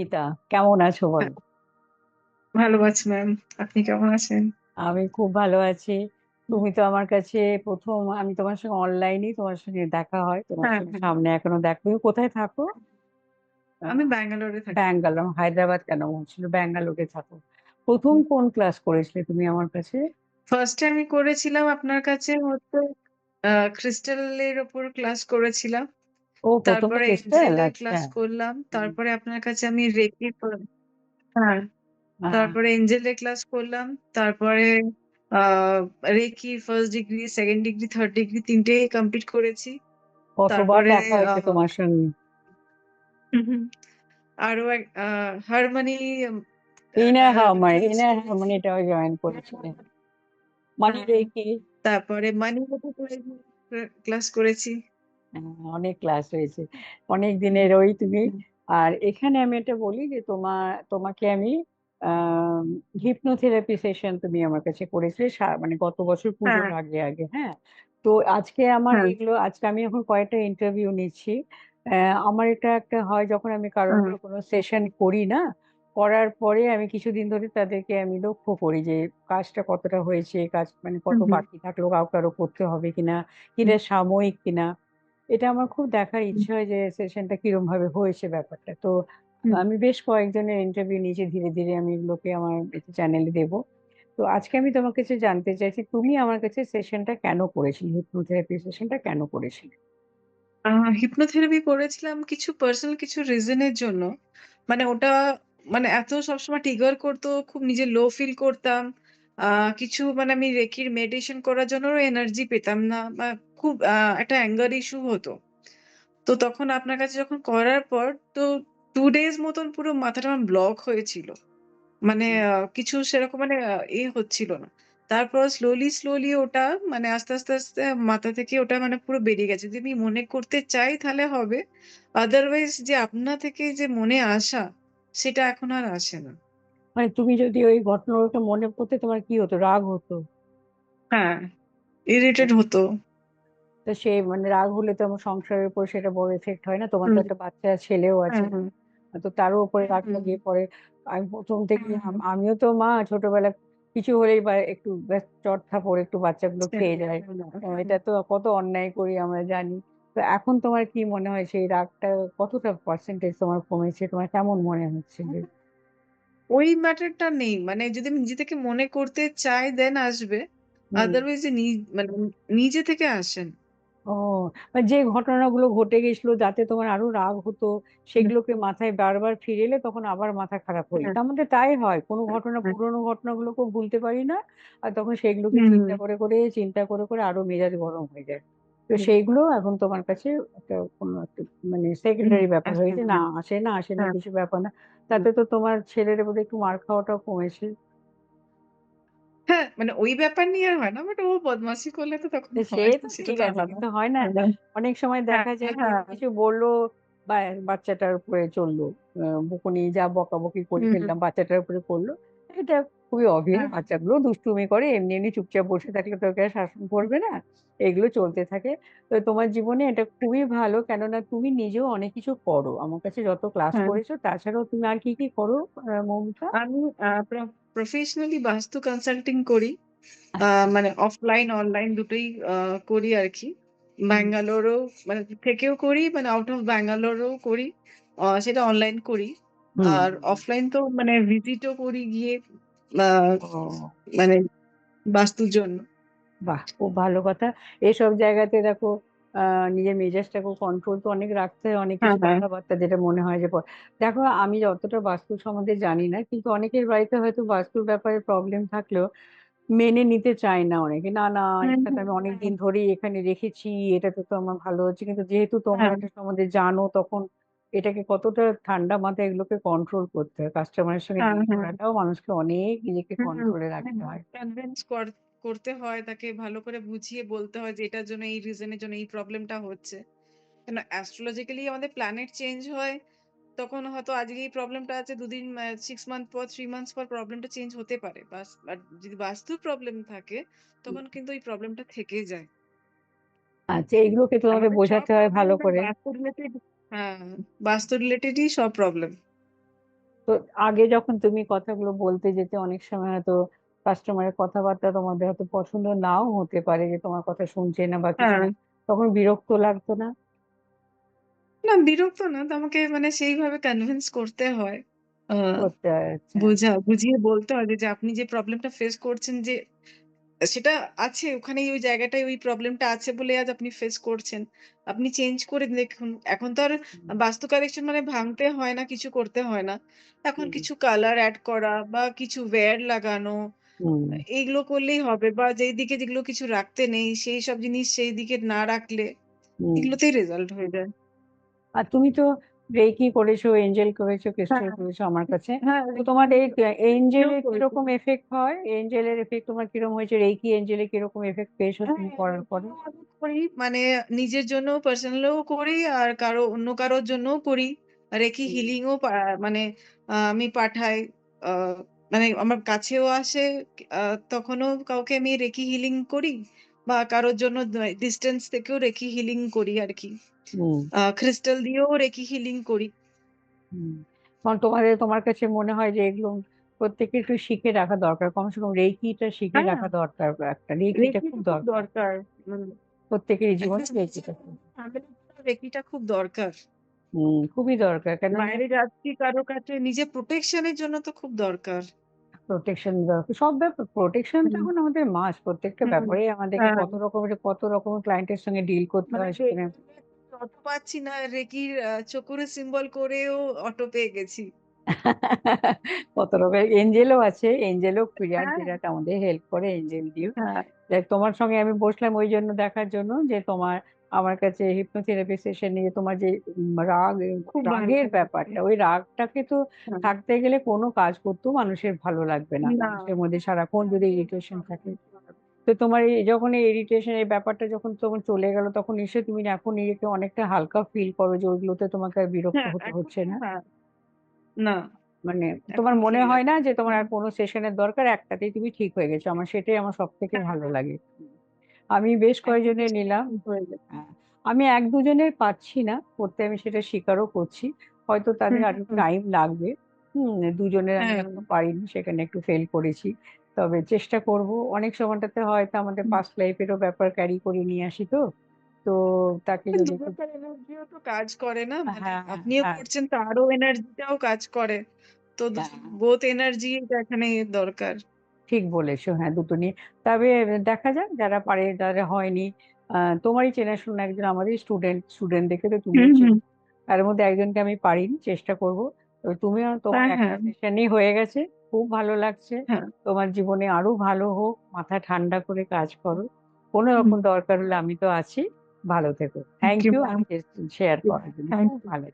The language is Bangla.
সুমিতা, কেমন আছো হ্যাঁ, বলো? ভালো আছি ম্যাম। আপনি কেমন আছেন? আমি খুব ভালো আছি। তুমি তো আমার কাছে প্রথম, আমি তোমার সঙ্গে অনলাইনেই তোমার সঙ্গে দেখা হয়, তোমার হ্যাঁ, সঙ্গে হ্যাঁ। সামনে এখনো দেখা। তুমি কোথায় থাকো? আমি আহ, ব্যাঙ্গালোরে থাকি। ব্যাঙ্গালোর, হায়দ্রাবাদ কেন বলছিল, ব্যাঙ্গালোরে থাকো। প্রথম কোন ক্লাস করেছিলে তুমি আমার কাছে? ফার্স্টে আমি করেছিলাম আপনার কাছে হচ্ছে ক্রিস্টালের ওপর ক্লাস করেছিলাম। ও, প্রথমে তারপরে ক্রিস্টাল, এঞ্জেলের আচ্ছা। ক্লাস করলাম। হুম, তারপরে আপনার কাছে আমি রেকি হ্যাঁ, আহ, তারপরে এঞ্জেলের ক্লাস করলাম। তারপরে ah reiki first degree, second degree, third degree তিনটেই কমপ্লিট করেছি। কতবার তারপরে দেখা হয়েছে আহ তোমার সঙ্গে? আরো এক হারমোনি ক্লাস ইনার করেছি। হারমোনিটাও জয়েন করেছিলে? মানে হ্যাঁ, রেখে তারপরে মানি ক্লাস করেছি। অনেক ক্লাস হয়েছে, অনেক দিনের ওই তুমি। আর এখানে আমি এটা বলি যে তোমাকে আমি হিপনোথেরাপি সেশন তুমি আমার কাছে করেছিলে মানে গত বছর পুজোর হ্যাঁ, আগে আগে, হ্যাঁ। তো আজকে আমার হ্যাঁ, এগুলো, আজকে আমি এখন কয়েকটা ইন্টারভিউ নিচ্ছি। আমার এটা একটা হয়, যখন আমি কারোর হ্যাঁ, উপর কোনো সেশন করি না, করার পরে আমি কিছুদিন ধরে তাদেরকে আমি লক্ষ্য করি যে কাজটা কতটা হয়েছে, কাজ মানে কত হুম, হুম, বাকি থাকলো, কাউকে আরো করতে হবে কিনা, কিনা সাময়িক কিনা। এটা আমার খুব দেখার হুম, ইচ্ছা হয় যে সেশনটা কিরম ভাবে হয়েছে ব্যাপারটা। তো হুম। আমি বেশ কয়েকজনের ইন্টারভিউ নিয়েছি, ধীরে ধীরে আমি এগুলোকে আমার চ্যানেলে দেবো। তো আজকে আমি তোমার কাছে জানতে চাইছি, তুমি আমার কাছে সেশনটা কেন করেছিলে, হিপনোথেরাপি সেশনটা কেন করেছিলে? হিপনোথেরাপি করেছিলাম কিছু পার্সোনাল কিছু রিজনের জন্য। মানে ওটা মানে এত সবসময় ট্রিগার করতো, খুব নিজে লো ফিল করতাম। কিছু মানে আমি রেকির মেডিটেশন করার জন্য এনার্জি পেতাম না, বা খুব একটা অ্যাঙ্গার ইস্যু হতো। তো তখন আপনার কাছে যখন করার পর, তো 2 ডেজ মতন পুরো মাথাটা আমার ব্লক হয়েছিল। মানে কিছু সেরকম মানে হচ্ছিল না। তারপর স্লোলি ওটা মানে আস্তে আস্তে মাথা থেকে ওটা মানে পুরো বেরিয়ে গেছে। যদি আমি মনে করতে চাই তাহলে হবে। আদারওয়াইজ যে আপনা থেকে যে মনে আসা, সেটা এখন আর আসে না। মানে তুমি যদি ওই ঘটনাটা মনে করতে, তোমার কি হতো, রাগ হতো? হ্যাঁ, ইরিটেট হতো। তো সে মানে রাগ হলে তো আমার সংসারের উপর সেটা বড় এফেক্ট হয় না? তোমার তো হুম, একটা বাচ্চা ছেলেও আছে, হ্যাঁ, হ্যাঁ, তো তারও উপরে রাগটা হুম, গিয়ে পড়ে। আমি প্রথম থেকে আমিও তো মা, ছোটবেলা কিছু হলেই বা একটু ব্যাস চট থাপড় একটু বাচ্চাগুলো খেয়ে যায়। এটা তো কত অন্যায় করি আমরা জানি। তো এখন তোমার কি মনে হয়, সেই রাগটা কতটা পার্সেন্টেজ তোমার কমেছে, তোমার কেমন মনে হচ্ছে যে? ওই ম্যাটারটা নেই। মানে যদি আমি নিজে থেকে মনে করতে চাই দেন আসবে। হুম। আদারওয়াইজ যে মানে নিজে থেকে আসেন। ও, মানে যে ঘটনাগুলো ঘটে গেছিল যাতে তোমার আরো রাগ হতো, সেগুলোকে মাথায় বারবার ফিরে এলে তখন আবার মাথা খারাপ হয়ে যেত। হ্যাঁ, তার মধ্যে তাই হয়, কোনো ঘটনা, হ্যাঁ, পুরোনো ঘটনাগুলোকেও ভুলতে পারি না। আর তখন সেগুলোকে হুম, চিন্তা করে আরো মেজাজ গরম হয়ে যায়। তো সেইগুলো এখন তোমার কাছে একটা কোনো একটা মানে হুম, সেকেন্ডারি ব্যাপার আসে হয়েছে, না না। আসে না হ্যাঁ, কিছু ব্যাপার না। হুম। তাতে তো তোমার ছেলের বোধহয় একটু মার খাওয়াটাও কমেছে। হ্যাঁ, মানে ওই ব্যাপার নিয়ে আর হয় না। বাট ও বদমাশি করলে তো তখন তো সে হয়। তো সেটা ঠিক তো আছে, আলাদা। কিন্তু হয় না, হ্যাঁ, অনেক সময় হ্যাঁ, দেখা যায় কেউ হ্যাঁ। কিছু বললো বা বাচ্চাটার উপরে চললো, বকুনি যা বকাবকি করে হুম, হুম, ফেললাম, বাচ্চাটার উপরে করলো। এটা খুবই অবভিয়াস, হ্যাঁ, বাচ্চাগুলো দুষ্টুমি করে, এমনি এমনি চুপচাপ বসে থাকলে তো ওকে আর শাসন করবে না। এগুলো চলতে থাকে। তো তোমার জীবনে এটা খুবই ভালো, কেননা তুমি নিজেও অনেক কিছু করো, আমার কাছে যত ক্লাস হ্যাঁ। করেছো তাছাড়াও তুমি আর কি কি করো, মৌমিতা? আমি প্রফেশনালি বাস্তু কনসাল্টিং করি। মানে অফলাইন অনলাইন দুটোই করি আরকি। হুম। ব্যাঙ্গালোরও মানে থেকেও করি, মানে আউট অফ ব্যাঙ্গালোরও করি। সেটা অনলাইন করি। হুম। আর অফলাইন তো মানে ভিজিটও করি গিয়ে আ ও, মানে বাস্তুর জন্য। বাহ, খুব ভালো কথা। এসব জায়গাতে দেখো, নিজের মেজাজটাকে কন্ট্রোল তো অনেক রাখতে হয়, অনেক হ্যাঁ, কিছু হ্যাঁ। কথাবার্তা যেটা মনে হয় যে দেখো, আমি যতটা বাস্তু সম্বন্ধে জানি না, কিন্তু অনেকের বাড়িতে হয়তো বাস্তুর ব্যাপারে প্রবলেম থাকলেও মেনে নিতে চায় না অনেকে, না না, হুম, এটা তো হুম, আমি অনেক হুম। দিন ধরেই এখানে রেখেছি, এটাতে তো আমার ভালো হচ্ছে। কিন্তু যেহেতু তোমার হ্যাঁ, এটা সম্বন্ধে জানো, তখন এটাকে কতটা ঠান্ডা মাথায় এগুলোকে কন্ট্রোল করতে হয়, কাস্টমারের সঙ্গে হ্যাঁ, ডিল হ্যাঁ। করাটাও মানুষকে অনেক নিজেকে হুম, কন্ট্রোলে রাখতে হয়। কনভিন্স করতে হয়, তাকে ভালো করে বুঝিয়ে বলতে হয় যে এটার জন্য, এই রিজনের জন্য এই প্রবলেমটা হচ্ছে। কেন অ্যাস্ট্রোলজিক্যালি আমাদের প্ল্যানেট চেঞ্জ হয়। তখন হয়তো আজকে এই প্রবলেমটা আছে, ২ দিন 6 মান্থ পর, 3 মান্থস পর প্রবলেমটা চেঞ্জ হতে পারে। বাট যদি বাস্তু প্রবলেম থাকে, তখন কিন্তু এই প্রবলেমটা থেকে যায়। আচ্ছা, এইগুলোকে তোমাকে আমাদের সব বোঝাতে হয় প্রবলেম ভালো ওই করে। বাস্তু রিলেটেড। হ্যাঁ, বাস্তু রিলেটেডই সব প্রবলেম। তো আগে যখন তুমি কথাগুলো বলতে যেতে অনেক সময় হয়তো কাস্টমারের কথাবার্তা তোমাদের হয়তো পছন্দ নাও হতে পারে, যে তোমার কথা শুনছে না বা কিছু, হ্যাঁ। তখন বিরক্ত লাগতো না? না বিরক্ত না। তো আমাকে মানে সেইভাবে কনভিন্স করতে হয়। আ করতে হয়, আচ্ছা। বুঝিয়ে বলতে হয় যে আপনি যে প্রবলেমটা ফেস করছেন যে সেটা আছে ওখানেই ওই জায়গাটায় ওই প্রবলেমটা আছে বলে আজ আপনি ফেস করছেন। আপনি চেঞ্জ করে দেখুন। এখন তো আর হুম, বাস্তু কালেকশন মানে ভাঙতে হয় না, কিছু করতে হয় না। এখন হুম, কিছু কালার এড করা বা কিছু ওয়্যার লাগানো হুম, এইগুলো করলেই হবে বা যেই দিকে যেগুলো কিছু রাখতে নেই সেই সব জিনিস সেই দিকে না রাখলে হুম। এগুলোতেই রেজাল্ট হয়ে যায়। আর তুমি তো রেকি করেছো, এঞ্জেল করেছো, ক্রিস্টাল হ্যাঁ, করেছো আমার কাছে। হ্যাঁ, তো তোমার এই রেকিও এঞ্জেলের করেছি। কিরকম এফেক্ট হয়? এঞ্জেলের এফেক্ট তোমার কিরকম হয়েছে? রেকি এঞ্জেলে কিরকম এফেক্ট পেয়েছো হ্যাঁ, তুমি করার পরে? রেকিও আমি করি। মানে নিজের জন্যও পার্সোনালও করি আর অন্য কারোর জন্যও করি। রেকি হুম, হিলিং ও মানে আমি পাঠাই। আ মানে আমার কাছেও আসে আ তখনও কাউকে আমি রেকি হিলিং করি বা কারোর জন্য ডিসট্যান্স থেকেও রেকি হিলিং করি আরকি। হুম, ক্রিস্টাল দিয়েও রেকি হিলিং করি। হুম। কারণ তোমার কাছে মনে হয় যে এগুলো প্রত্যেকে একটু শিখে রাখা দরকার, কমসে কম রেকিটা শিখে হ্যাঁ, রাখা দরকার, একটা রেকিটা খুব রেকিটা খুব দরকার দরকার। হুম, প্রত্যেকেরই একটা জীবনে রেকিটা খুব। ফ্যামিলির জন্য রেকিটা খুব দরকার। খুবই দরকার, কেন বাইরে যাচ্ছি কারো কাছে নিজের প্রোটেকশন এর জন্য তো খুব দরকার। প্রোটেকশন দরকার, সব ব্যাপার প্রোটেকশন তো হুম, এখন আমাদের মাস, প্রত্যেকটা হুম, ব্যাপারে আমাদেরকে হ্যাঁ, কত রকমের ক্লায়েন্টের সঙ্গে ডিল করতে মানে হয় সেখানে। রেকি অটো পাচ্ছি না, রেকির চক্করে সিম্বল করেও অটো পেয়ে গেছি। কত রকমের এঞ্জেলও আছে, এঞ্জেলও বিরাট হ্যাঁ, বিরাট আমাদের হেল্প করে, এঞ্জেল দিও। হ্যাঁ, দেখ, তোমার সঙ্গে আমি বসলাম ওই জন্য, দেখার জন্য যে তোমার আমার কাছে হিপনোথেরাপি সেশন নিয়ে তোমার যে খুব ভালো রাগের লেগেছে। ব্যাপারটা, ওই রাগটাকে তো হ্যাঁ, থাকতে গেলে কোনো কাজ করতেও মানুষের ভালো লাগবে না, না, মানুষের মধ্যে সারাক্ষণ যদি একদম ইরিটেশন থাকে। না। তো তোমার এই যখন এই ইরিটেশন এই ব্যাপারটা যখন তখন চলে গেল, তখন নিশ্চয়ই তুমি এখন নিজেকে অনেকটা হালকা ফিল করো যে ওইগুলোতে তোমাকে আর বিরক্ত হ্যাঁ, হতে এখন হচ্ছে না? হ্যাঁ, না, মানে তোমার এখন মনে ঠিক হয় না লাগছে। যে তোমার হুম, আর কোনো সেশনের দরকার, একটাতেই তুমি ঠিক হয়ে গেছো? সেটাই আমার সব থেকে হ্যাঁ, ভালো লাগে। আমি বেশ এখন কয়েকজনের সেটা নিলাম। ঠিক হয়ে গেছে। হ্যাঁ, আমি এক দুজনের পাচ্ছি না করতে, আমি সেটা স্বীকারও করছি। হয়তো তাদের হুম, আরো হুম, টাইম লাগবে। দুজনের আমি হ্যাঁ, হয়তো পারিনি, সেখানে একটু ফেল করেছি। তবে চেষ্টা করব। অনেক সময়টাতে হয়তো আমাদের হুম। পাস্ট লাইফেরও ব্যাপার ক্যারি করে নিয়ে আসি তো। তো তাকে যদি একটু। দুজনকার এনার্জিও তো কাজ করে না? মানে হ্যাঁ, হ্যাঁ, আপনিও হ্যাঁ, করছেন তারও এনার্জিটাও কাজ করে। তো হ্যাঁ, বোথ এনার্জিটা এখানে দরকার। ঠিক বলেছো, হ্যাঁ, দুটো নিয়ে। তবে দেখা যাক, যারা পারে যারা হয়নি। তোমারই চেনাশোনা একজন আমাদের স্টুডেন্ট দেখে তো তুমিও হুম, হুম। চেনো। তার মধ্যে একজনকে আমি পারিনি, চেষ্টা করব। তবে তুমিও, তোমার হ্যাঁ, একটা হ্যাঁ, সেশনই হয়ে গেছে, খুব ভালো লাগছে। হ্যাঁ। তোমার জীবনে আরো ভালো হোক, মাথা ঠান্ডা করে কাজ করো। কোনো হুম। রকম দরকার হলে আমি তো আছি। ভালো থেকো, thank thank you you ma'am. আমাকে শেয়ার করার জন্য, থ্যাংক খুব ইউ। ভালো।